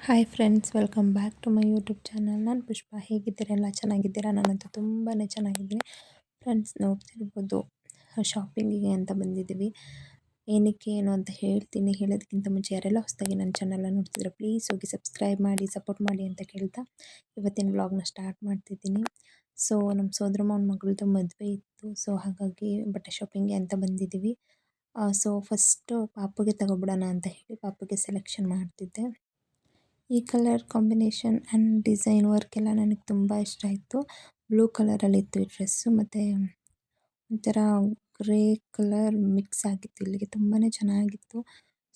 Hi friends, welcome back to my YouTube channel. ನಾನು ಪುಷ್ಪ. ಹೇಗಿದ್ದೀರಾ? ಎಲ್ಲ ಚೆನ್ನಾಗಿದ್ದೀರಾ? ನಾನಂತೂ ತುಂಬಾ ಚೆನ್ನಾಗಿದ್ದೀನಿ. ಫ್ರೆಂಡ್ಸ್, ನೋಡ್ತಿರ್ಬೋದು, ಶಾಪಿಂಗಿಗೆ ಅಂತ ಬಂದಿದ್ದೀವಿ. ಏನಕ್ಕೆ ಏನು ಅಂತ ಹೇಳ್ತೀನಿ. ಹೇಳೋದಕ್ಕಿಂತ ಮುಂಚೆ ಯಾರೆಲ್ಲ ಹೊಸದಾಗಿ ನನ್ನ ಚಾನಲ್ನ ನೋಡ್ತಿದ್ರೆ ಪ್ಲೀಸ್ ಹೋಗಿ ಸಬ್ಸ್ಕ್ರೈಬ್ ಮಾಡಿ, ಸಪೋರ್ಟ್ ಮಾಡಿ ಅಂತ ಕೇಳ್ತಾ ಇವತ್ತಿನ ವ್ಲಾಗ್ನ ಸ್ಟಾರ್ಟ್ ಮಾಡ್ತಿದ್ದೀನಿ. ಸೊ ನಮ್ಮ ಸೋದರ ಮಾವನ ಮಗಳದ್ದು ಮದುವೆ ಇತ್ತು. ಸೊ ಹಾಗಾಗಿ ಬಟ್ಟೆ ಶಾಪಿಂಗ್ಗೆ ಅಂತ ಬಂದಿದ್ದೀವಿ. ಸೊ ಫಸ್ಟು ಪಾಪುಗೆ ತಗೊಬಿಡೋಣ ಅಂತ ಹೇಳಿ ಪಾಪುಗೆ ಸೆಲೆಕ್ಷನ್ ಮಾಡ್ತಿದ್ದೆ. ಈ colour combination and design work ಎಲ್ಲ ನನಗೆ ತುಂಬ ಇಷ್ಟ ಆಯಿತು. ಬ್ಲೂ ಕಲರಲ್ಲಿತ್ತು ಈ ಡ್ರೆಸ್ಸು, ಮತ್ತು ಒಂಥರ ಗ್ರೇ ಕಲರ್ ಮಿಕ್ಸ್ ಆಗಿತ್ತು ಇಲ್ಲಿಗೆ, ತುಂಬಾ ಚೆನ್ನಾಗಿತ್ತು.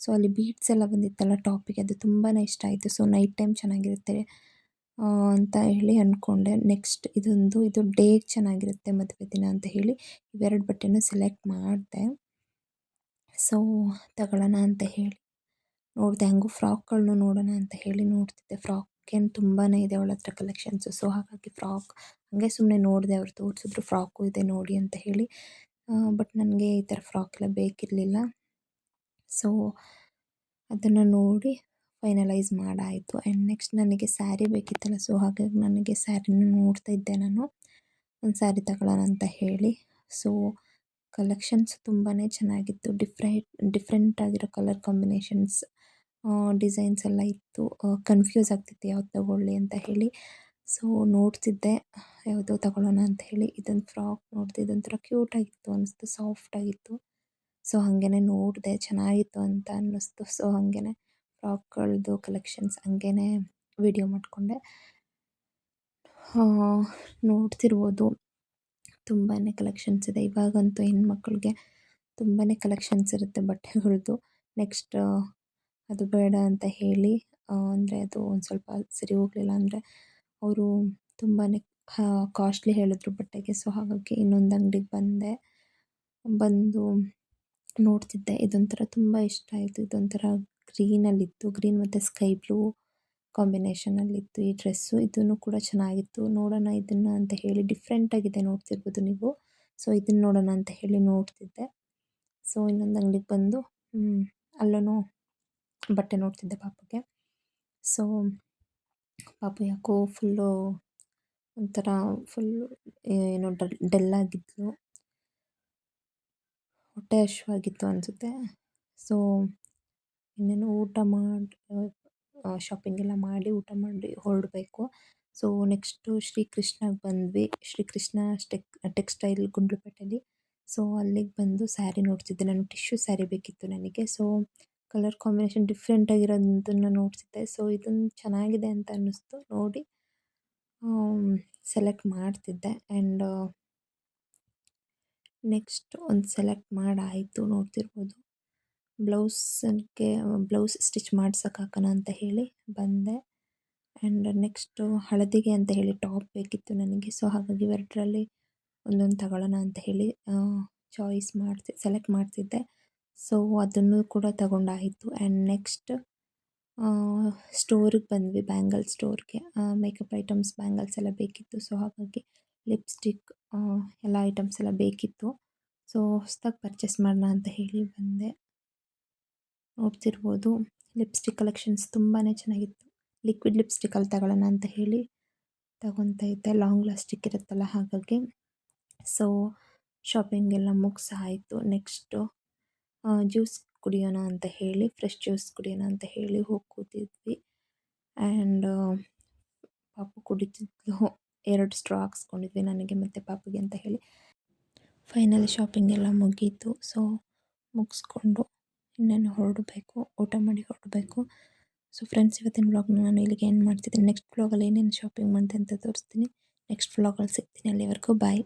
ಸೊ ಅಲ್ಲಿ ಬೀಡ್ಸ್ ಎಲ್ಲ ಬಂದಿತ್ತಲ್ಲ ಟಾಪಿಗೆ, ಅದು ತುಂಬಾ ಇಷ್ಟ ಆಯಿತು. ಸೊ ನೈಟ್ ಟೈಮ್ ಚೆನ್ನಾಗಿರುತ್ತೆ ಅಂತ ಹೇಳಿ ಅಂದ್ಕೊಂಡೆ. ನೆಕ್ಸ್ಟ್ ಇದು ಡೇಗೆ ಚೆನ್ನಾಗಿರುತ್ತೆ ಮದುವೆ ದಿನ ಅಂತ ಹೇಳಿ ಇವೆರಡು ಬಟ್ಟೆನೂ ಸೆಲೆಕ್ಟ್ ಮಾಡಿದೆ. ಸೊ ತಗೊಳ್ಳೋಣ ಅಂತ ಹೇಳಿ ನೋಡಿದೆ. ಹಂಗೂ ಫ್ರಾಕ್ಗಳನ್ನೂ ನೋಡೋಣ ಅಂತ ಹೇಳಿ ನೋಡ್ತಿದ್ದೆ. ಫ್ರಾಕ್ ಏನು ತುಂಬಾ ಇದೆ ಅವಳ ಹತ್ರ ಕಲೆಕ್ಷನ್ಸು. ಸೊ ಹಾಗಾಗಿ ಫ್ರಾಕ್ ಹಾಗೆ ಸುಮ್ಮನೆ ನೋಡಿದೆ. ಅವ್ರು ತೋರಿಸಿದ್ರು ಫ್ರಾಕು ಇದೆ ನೋಡಿ ಅಂತ ಹೇಳಿ. ಬಟ್ ನನಗೆ ಈ ಥರ ಫ್ರಾಕ್ ಎಲ್ಲ ಬೇಕಿರಲಿಲ್ಲ. ಸೊ ಅದನ್ನು ನೋಡಿ ಫೈನಲೈಸ್ ಮಾಡಾಯಿತು. ಆ್ಯಂಡ್ ನೆಕ್ಸ್ಟ್ ನನಗೆ ಸ್ಯಾರಿ ಬೇಕಿತ್ತಲ್ಲ, ಸೊ ಹಾಗಾಗಿ ನನಗೆ ಸ್ಯಾರಿನ ನೋಡ್ತಾ ಇದ್ದೆ ನಾನು, ಒಂದು ಸ್ಯಾರಿ ತಗೊಳ್ಳೋಣ ಅಂತ ಹೇಳಿ. ಸೊ ಕಲೆಕ್ಷನ್ಸ್ ತುಂಬಾ ಚೆನ್ನಾಗಿತ್ತು. ಡಿಫ್ರೆಂಟ್ ಆಗಿರೋ ಕಲರ್ ಕಾಂಬಿನೇಷನ್ಸ್, ಡಿಸೈನ್ಸ್ ಎಲ್ಲ ಇತ್ತು. ಕನ್ಫ್ಯೂಸ್ ಆಗ್ತಿತ್ತು ಯಾವ್ದು ತಗೊಳ್ಳಿ ಅಂತ ಹೇಳಿ. ಸೊ ನೋಡ್ತಿದ್ದೆ ಯಾವುದೋ ತಗೊಳ್ಳೋಣ ಅಂತ ಹೇಳಿ. ಇದೊಂದು ಫ್ರಾಕ್ ನೋಡಿದೆ, ಇದೊಂಥರ ಕ್ಯೂಟಾಗಿತ್ತು ಅನ್ನಿಸ್ತು, ಸಾಫ್ಟಾಗಿತ್ತು. ಸೊ ಹಾಗೇ ನೋಡಿದೆ, ಚೆನ್ನಾಗಿತ್ತು ಅಂತ ಅನ್ನಿಸ್ತು. ಸೊ ಹಾಗೇ ಫ್ರಾಕ್ಗಳದ್ದು ಕಲೆಕ್ಷನ್ಸ್ ಹಾಗೇ ವಿಡಿಯೋ ಮಾಡಿಕೊಂಡೆ. ನೋಡ್ತಿರ್ಬೋದು, ತುಂಬಾ ಕಲೆಕ್ಷನ್ಸ್ ಇದೆ. ಇವಾಗಂತೂ ಹೆಣ್ಮಕ್ಳಿಗೆ ತುಂಬಾ ಕಲೆಕ್ಷನ್ಸ್ ಇರುತ್ತೆ ಬಟ್ಟೆಗಳದ್ದು. ನೆಕ್ಸ್ಟ್ ಅದು ಬೇಡ ಅಂತ ಹೇಳಿ, ಅಂದರೆ ಅದು ಒಂದು ಸ್ವಲ್ಪ ಸರಿ ಹೋಗಲಿಲ್ಲ, ಅಂದರೆ ಅವರು ತುಂಬಾ ಕಾಸ್ಟ್ಲಿ ಹೇಳಿದ್ರು ಬಟ್ಟೆಗೆ. ಸೊ ಹಾಗಾಗಿ ಇನ್ನೊಂದು ಅಂಗಡಿಗೆ ಬಂದು ನೋಡ್ತಿದ್ದೆ. ಇದೊಂಥರ ತುಂಬ ಇಷ್ಟ ಆಯಿತು. ಇದೊಂಥರ ಗ್ರೀನಲ್ಲಿತ್ತು, ಗ್ರೀನ್ ಮತ್ತು ಸ್ಕೈ ಬ್ಲೂ ಕಾಂಬಿನೇಷನಲ್ಲಿತ್ತು ಈ ಡ್ರೆಸ್ಸು. ಇದನ್ನು ಕೂಡ ಚೆನ್ನಾಗಿತ್ತು. ನೋಡೋಣ ಇದನ್ನು ಅಂತ ಹೇಳಿ, ಡಿಫ್ರೆಂಟಾಗಿದೆ ನೋಡ್ತಿರ್ಬೋದು ನೀವು. ಸೊ ಇದನ್ನು ನೋಡೋಣ ಅಂತ ಹೇಳಿ ನೋಡ್ತಿದ್ದೆ. ಸೊ ಇನ್ನೊಂದು ಅಂಗಡಿಗೆ ಬಂದು ಅಲ್ಲೂ ಬಟ್ಟೆ ನೋಡ್ತಿದ್ದೆ ಪಾಪುಗೆ. ಸೊ ಪಾಪು ಯಾಕೋ ಒಂಥರ ಏನೋ ಡಲ್ಲಾಗಿದ್ಲು, ಹೊಟ್ಟೆ ಹಶ್ವಾಗಿತ್ತು ಅನಿಸುತ್ತೆ. ಸೊ ಇನ್ನೇನು ಊಟ ಮಾಡಿ ಶಾಪಿಂಗ್ ಎಲ್ಲ ಮಾಡಿ ಊಟ ಮಾಡಿ ಹೊರಡಬೇಕು. ಸೊ ನೆಕ್ಸ್ಟು ಶ್ರೀಕೃಷ್ಣಗೆ ಬಂದ್ವಿ. ಶ್ರೀಕೃಷ್ಣ ಟೆಕ್ಸ್ಟೈಲ್ ಗುಂಡ್ಲುಪೇಟೆಯಲ್ಲಿ. ಸೊ ಅಲ್ಲಿಗೆ ಬಂದು ಸ್ಯಾರಿ ನೋಡ್ತಿದ್ದೆ ನಾನು. ಟಿಶ್ಯೂ ಸ್ಯಾರಿ ಬೇಕಿತ್ತು ನನಗೆ. ಸೊ ಕಲರ್ ಕಾಂಬಿನೇಷನ್ ಡಿಫ್ರೆಂಟ್ ಆಗಿರೋದನ್ನು ನೋಡ್ತಿದ್ದೆ. ಸೊ ಇದೊಂದು ಚೆನ್ನಾಗಿದೆ ಅಂತ ಅನ್ನಿಸ್ತು, ನೋಡಿ ಸೆಲೆಕ್ಟ್ ಮಾಡ್ತಿದ್ದೆ. ಆ್ಯಂಡ್ ನೆಕ್ಸ್ಟ್ ಒಂದು ಸೆಲೆಕ್ಟ್ ಮಾಡಾಯಿತು, ನೋಡ್ತಿರ್ಬೋದು. ಬ್ಲೌಸ್ ಸ್ಟಿಚ್ ಮಾಡ್ಸೋಕೆ ಹಾಕೋಣ ಅಂತ ಹೇಳಿ ಬಂದೆ. ಆ್ಯಂಡ್ ನೆಕ್ಸ್ಟು ಹಳದಿಗೆ ಅಂತ ಹೇಳಿ ಟಾಪ್ ಬೇಕಿತ್ತು ನನಗೆ. ಸೊ ಹಾಗಾಗಿ ಇವೆರಡರಲ್ಲಿ ಒಂದೊಂದು ತಗೊಳ್ಳೋಣ ಅಂತ ಹೇಳಿ ಸೆಲೆಕ್ಟ್ ಮಾಡ್ತಿದ್ದೆ. ಸೊ ಅದನ್ನು ಕೂಡ ತಗೊಂಡಾಯಿತು. ಆ್ಯಂಡ್ ನೆಕ್ಸ್ಟ್ ಸ್ಟೋರಿಗೆ ಬಂದ್ವಿ, ಬ್ಯಾಂಗಲ್ ಸ್ಟೋರ್ಗೆ. ಮೇಕಪ್ ಐಟಮ್ಸ್, ಬ್ಯಾಂಗಲ್ಸ್ ಎಲ್ಲ ಬೇಕಿತ್ತು. ಸೊ ಹಾಗಾಗಿ ಲಿಪ್ಸ್ಟಿಕ್ ಎಲ್ಲ ಐಟಮ್ಸ್ ಎಲ್ಲ ಬೇಕಿತ್ತು. ಸೊ ಹೊಸ್ದಾಗಿ ಪರ್ಚೇಸ್ ಮಾಡೋಣ ಅಂತ ಹೇಳಿ ಬಂದೆ. ನೋಡ್ತಿರ್ಬೋದು, ಲಿಪ್ಸ್ಟಿಕ್ ಕಲೆಕ್ಷನ್ಸ್ ತುಂಬಾ ಚೆನ್ನಾಗಿತ್ತು. ಲಿಕ್ವಿಡ್ ಲಿಪ್ಸ್ಟಿಕಲ್ಲಿ ತಗೊಳ್ಳೋಣ ಅಂತ ಹೇಳಿ ತಗೊತಾ ಇದ್ದೆ. ಲಾಂಗ್ ಲಾಸ್ಟಿಕ್ ಇರುತ್ತಲ್ಲ ಹಾಗಾಗಿ. ಸೊ ಶಾಪಿಂಗ್ ಎಲ್ಲ ಮುಗಿಸಾಯಿತು. ನೆಕ್ಸ್ಟು ಜ್ಯೂಸ್ ಕುಡಿಯೋಣ ಅಂತ ಹೇಳಿ, ಫ್ರೆಶ್ ಜ್ಯೂಸ್ ಕುಡಿಯೋಣ ಅಂತ ಹೇಳಿ ಹೋಗಿ ಕೂತಿದ್ವಿ. ಆ್ಯಂಡ್ ಪಾಪು ಕುಡಿತಿದ್ಲು. 2 ಸ್ಟ್ರಾ ಹಾಕ್ಸ್ಕೊಂಡಿದ್ವಿ, ನನಗೆ ಮತ್ತು ಪಾಪುಗೆ ಅಂತ ಹೇಳಿ. ಫೈನಲಿ ಶಾಪಿಂಗ್ ಎಲ್ಲ ಮುಗೀತು. ಸೊ ಮುಗಿಸ್ಕೊಂಡು ಇನ್ನೇನು ಹೊರಡಬೇಕು, ಊಟ ಮಾಡಿ ಹೊರಡಬೇಕು. ಸೊ ಫ್ರೆಂಡ್ಸ್, ಇವತ್ತಿನ ವ್ಲಾಗ್ನ ನಾನು ಇಲ್ಲಿಗೆ ಎಂಡ್ ಮಾಡ್ತಿದ್ದೀನಿ. ನೆಕ್ಸ್ಟ್ ವ್ಲಾಗಲ್ಲಿ ಏನೇನು ಶಾಪಿಂಗ್ ಮಾಡಿದೆ ಅಂತ ತೋರಿಸ್ತೀನಿ. ನೆಕ್ಸ್ಟ್ ವ್ಲಾಗಲ್ಲಿ ಸಿಗ್ತೀನಿ. ಅಲ್ಲಿವರೆಗೂ ಬಾಯ್.